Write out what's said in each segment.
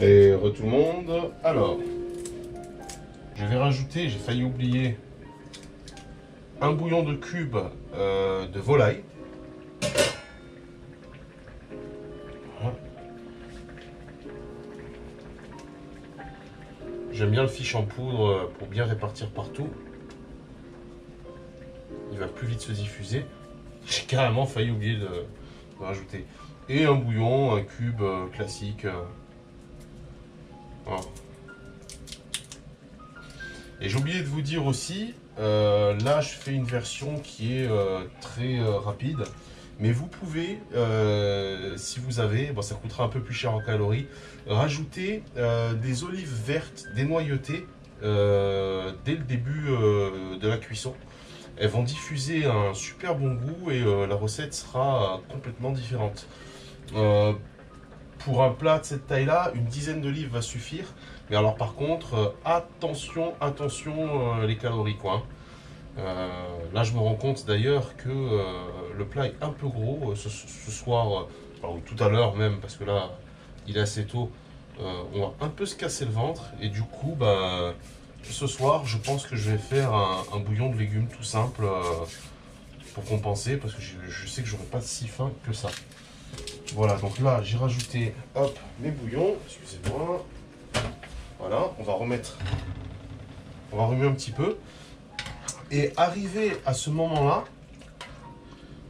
Et re tout le monde. Alors, je vais rajouter, j'ai failli oublier, un bouillon de cube de volaille. Voilà. J'aime bien le fish en poudre pour bien répartir partout. Il va plus vite se diffuser. J'ai carrément failli oublier de rajouter. Et un bouillon, un cube classique. Voilà. Et j'ai oublié de vous dire aussi, là je fais une version qui est très rapide. Mais vous pouvez, si vous avez, bon ça coûtera un peu plus cher en calories, rajouter des olives vertes dénoyautées dès le début de la cuisson. Elles vont diffuser un super bon goût et la recette sera complètement différente. Pour un plat de cette taille-là, une dizaine d'olives va suffire. Mais alors par contre, attention les calories quoi. Là je me rends compte d'ailleurs que le plat est un peu gros ce soir, ou tout à l'heure même, parce que là il est assez tôt. On va un peu se casser le ventre et du coup bah, ce soir je pense que je vais faire un bouillon de légumes tout simple pour compenser, parce que je sais que j'aurai pas si faim que ça. Voilà, donc là j'ai rajouté hop mes bouillons, excusez-moi. Voilà, on va remuer un petit peu. Et arrivé à ce moment-là,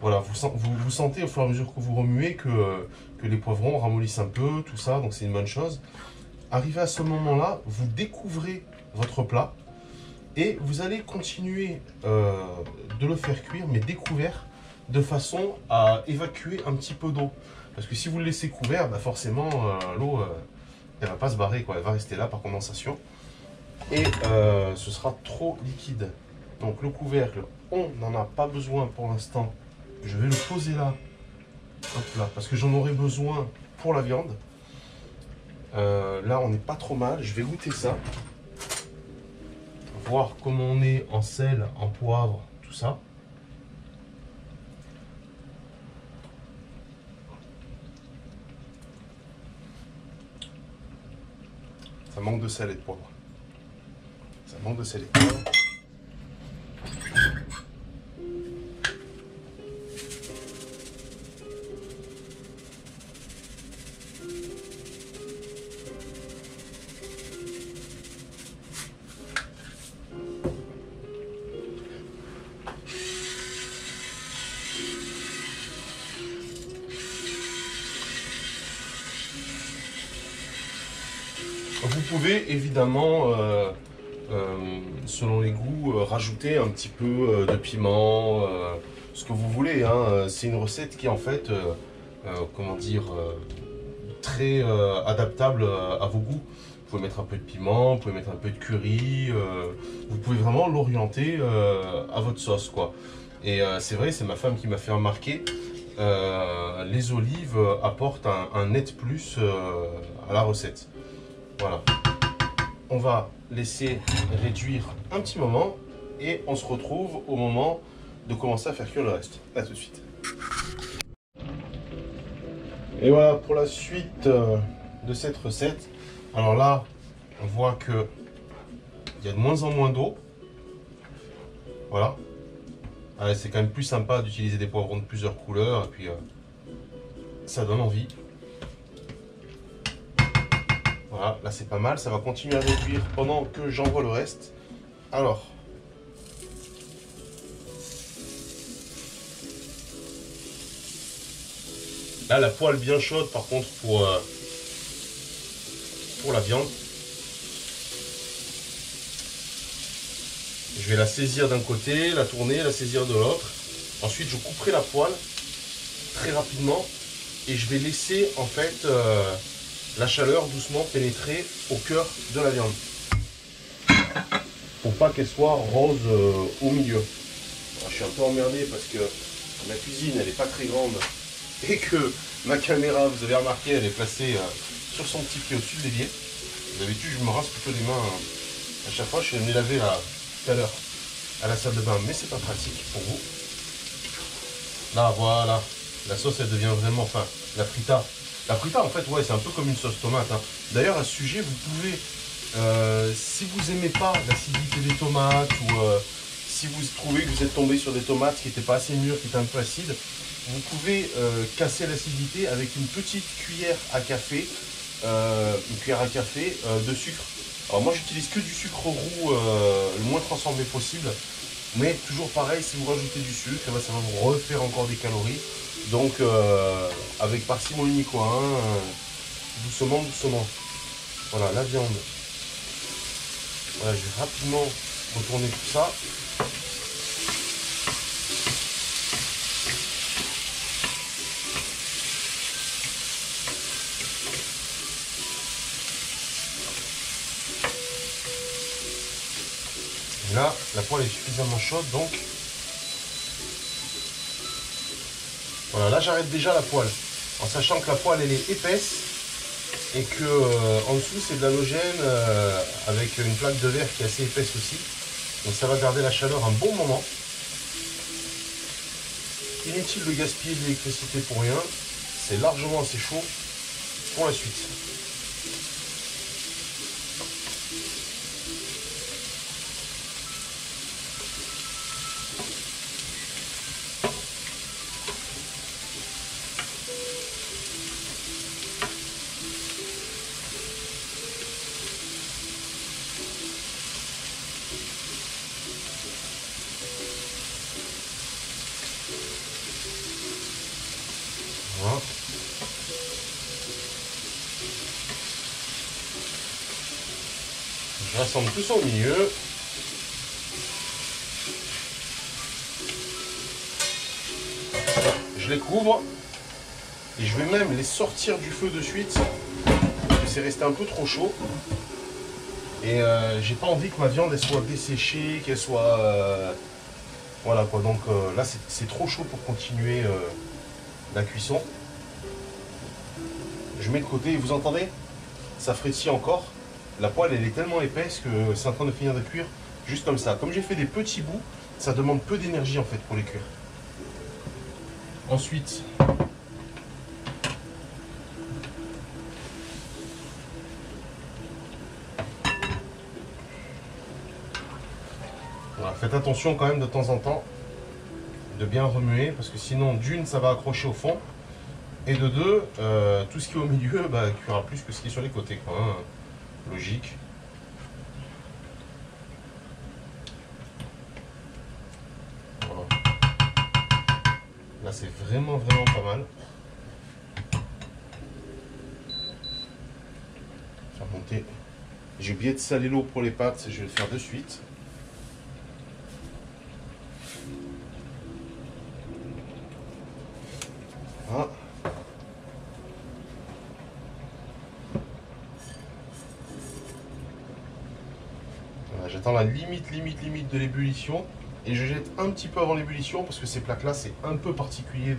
voilà, vous sentez au fur et à mesure que vous remuez que les poivrons ramollissent un peu, tout ça, donc c'est une bonne chose. Arrivé à ce moment-là, vous découvrez votre plat et vous allez continuer de le faire cuire, mais découvert, de façon à évacuer un petit peu d'eau. Parce que si vous le laissez couvert, bah forcément l'eau elle va pas se barrer, quoi, elle va rester là par condensation. Et ce sera trop liquide. Donc le couvercle, on n'en a pas besoin pour l'instant. Je vais le poser là, hop là, parce que j'en aurai besoin pour la viande. Là on n'est pas trop mal, je vais goûter ça. Voir comment on est en sel, en poivre, tout ça. Ça manque de sel et de poivre. Ça manque de sel et de poivre. Vous pouvez évidemment, selon les goûts, rajouter un petit peu de piment, ce que vous voulez, hein. C'est une recette qui est en fait, comment dire, très adaptable à vos goûts. Vous pouvez mettre un peu de piment, vous pouvez mettre un peu de curry, vous pouvez vraiment l'orienter à votre sauce, quoi. Et c'est vrai, c'est ma femme qui m'a fait remarquer, les olives apportent un net plus à la recette. Voilà, on va laisser réduire un petit moment et on se retrouve au moment de commencer à faire cuire le reste. A tout de suite. Et voilà pour la suite de cette recette. Alors là, on voit que il y a de moins en moins d'eau. Voilà. C'est quand même plus sympa d'utiliser des poivrons de plusieurs couleurs et puis ça donne envie. Voilà, là c'est pas mal, ça va continuer à réduire pendant que j'envoie le reste. Alors, là la poêle bien chaude par contre pour la viande. Je vais la saisir d'un côté, la tourner, la saisir de l'autre. Ensuite je couperai la poêle très rapidement et je vais laisser en fait la chaleur doucement pénétrer au cœur de la viande. Pour pas qu'elle soit rose au milieu. Alors, je suis un peu emmerdé parce que ma cuisine elle est pas très grande et que ma caméra, vous avez remarqué, elle est placée sur son petit pied au-dessus de l'évier. D'habitude je me rase plutôt les mains à chaque fois. Je suis venu laver là tout à l'heure à la salle de bain, mais c'est pas pratique pour vous. Là voilà, la sauce elle devient vraiment, enfin la frita, La frita, en fait, ouais, c'est un peu comme une sauce tomate, hein. D'ailleurs, à ce sujet, vous pouvez, si vous aimez pas l'acidité des tomates ou si vous trouvez que vous êtes tombé sur des tomates qui n'étaient pas assez mûres, qui étaient un peu acides, vous pouvez casser l'acidité avec une petite cuillère à café, de sucre. Alors moi, j'utilise que du sucre roux le moins transformé possible. Mais toujours pareil, si vous rajoutez du sucre, eh ben, ça va vous refaire encore des calories. Donc avec parcimonie quoi, hein, doucement, doucement. Voilà, la viande. Voilà, je vais rapidement retourner tout ça. Et là, la poêle est suffisamment chaude, donc voilà, là j'arrête déjà la poêle, en sachant que la poêle elle est épaisse et que en dessous c'est de l'halogène avec une plaque de verre qui est assez épaisse aussi. Donc ça va garder la chaleur un bon moment. Inutile de gaspiller de l'électricité pour rien, c'est largement assez chaud pour la suite. Voilà. Je rassemble tout ça au milieu. Je les couvre et je vais même les sortir du feu de suite parce que c'est resté un peu trop chaud et j'ai pas envie que ma viande elle soit desséchée, qu'elle soit voilà quoi. Donc là c'est trop chaud pour continuer la cuisson. Je mets de côté et vous entendez, ça frétille encore. La poêle elle est tellement épaisse que c'est en train de finir de cuire juste comme ça. Comme j'ai fait des petits bouts, ça demande peu d'énergie en fait pour les cuire. Ensuite, voilà, faites attention quand même de temps en temps de bien remuer parce que sinon d'une ça va accrocher au fond et de deux tout ce qui est au milieu bah, cuira plus que ce qui est sur les côtés quoi, hein. Logique. Voilà. Là c'est vraiment pas mal. Faire monter. J'ai oublié de saler l'eau pour les pâtes, je vais le faire de suite. Voilà. Voilà, j'attends la limite de l'ébullition et je jette un petit peu avant l'ébullition parce que ces plaques là c'est un peu particulier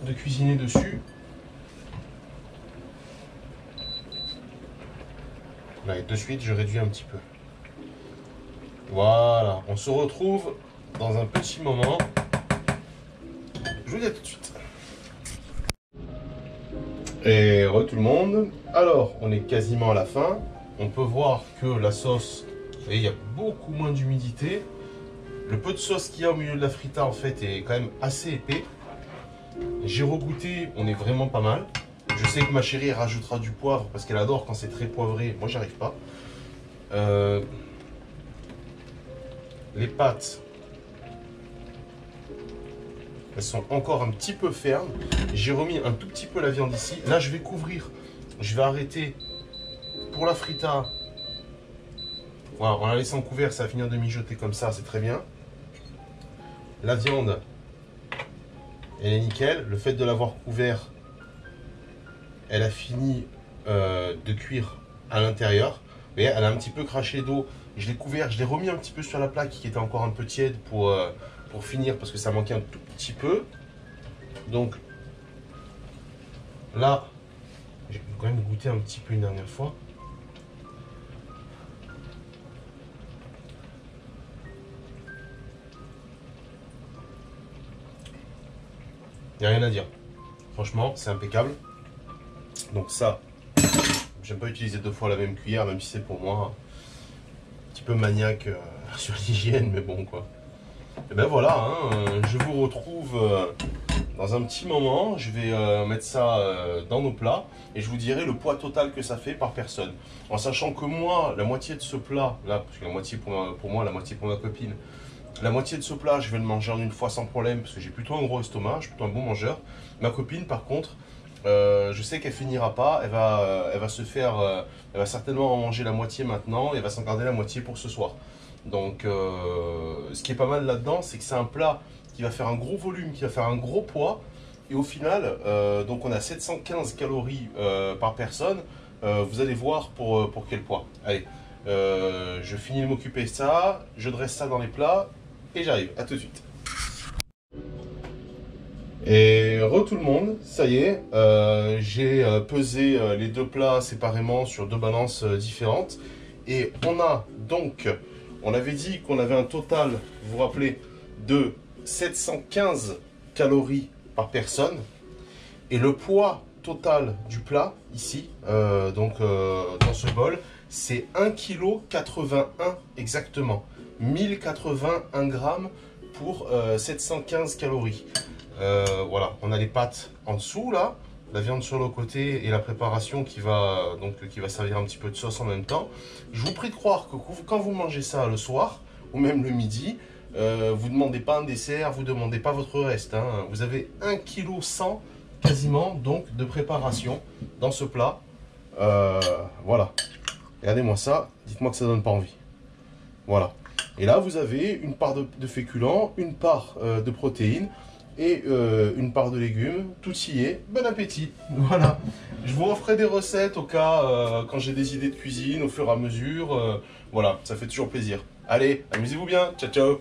de cuisiner dessus. Là et de suite je réduis un petit peu. Voilà, on se retrouve dans un petit moment. Je vous dis à tout de suite. Et re tout le monde. Alors, on est quasiment à la fin. On peut voir que la sauce, et il y a beaucoup moins d'humidité. Le peu de sauce qu'il y a au milieu de la frita en fait est quand même assez épais. J'ai regoûté, on est vraiment pas mal. Je sais que ma chérie rajoutera du poivre parce qu'elle adore quand c'est très poivré. Moi, j'arrive pas. Les pâtes, elles sont encore un petit peu fermes. J'ai remis un tout petit peu la viande ici. Là, je vais couvrir. Je vais arrêter pour la frita. Voilà, en la laissant couvert, ça va finir de mijoter comme ça, c'est très bien. La viande, elle est nickel. Le fait de l'avoir couvert, elle a fini de cuire à l'intérieur. Vous voyez, elle a un petit peu craché d'eau. Je l'ai couvert, je l'ai remis un petit peu sur la plaque qui était encore un peu tiède pour finir parce que ça manquait un tout petit peu. Donc là, je vais quand même goûter un petit peu une dernière fois. Il n'y a rien à dire. Franchement, c'est impeccable. Donc ça, j'aime pas utiliser 2 fois la même cuillère, même si c'est pour moi un petit peu maniaque sur l'hygiène, mais bon quoi. Et ben voilà, hein, je vous retrouve dans un petit moment. Je vais mettre ça dans nos plats et je vous dirai le poids total que ça fait par personne. En sachant que moi, la moitié de ce plat, là, parce que la moitié pour moi, la moitié pour ma copine, la moitié de ce plat, je vais le manger en une fois sans problème parce que j'ai plutôt un gros estomac, je suis plutôt un bon mangeur. Ma copine, par contre, je sais qu'elle finira pas, elle va se faire, elle va certainement en manger la moitié maintenant et elle va s'en garder la moitié pour ce soir. Donc, ce qui est pas mal là-dedans, c'est que c'est un plat qui va faire un gros volume, qui va faire un gros poids. Et au final, donc on a 715 calories par personne. Vous allez voir pour quel poids. Allez, je finis de m'occuper de ça, je dresse ça dans les plats et j'arrive. À tout de suite. Et tout le monde, ça y est, j'ai pesé les 2 plats séparément sur 2 balances différentes. Et on a donc, on avait dit qu'on avait un total, vous vous rappelez, de 715 calories par personne. Et le poids total du plat, ici, dans ce bol, c'est 1,81 kg exactement. 1081 grammes pour 715 calories. Voilà, on a les pâtes en dessous là, la viande sur le côté et la préparation qui va servir un petit peu de sauce en même temps. Je vous prie de croire que quand vous mangez ça le soir ou même le midi, vous ne demandez pas un dessert, vous ne demandez pas votre reste. Hein. Vous avez 1,1 kg quasiment donc de préparation dans ce plat. Voilà, regardez-moi ça, dites-moi que ça donne pas envie. Voilà. Et là, vous avez une part de féculents, une part de protéines et une part de légumes. Tout y est. Bon appétit. Voilà. Je vous referai des recettes au cas quand j'ai des idées de cuisine au fur et à mesure. Voilà, ça fait toujours plaisir. Allez, amusez-vous bien. Ciao, ciao.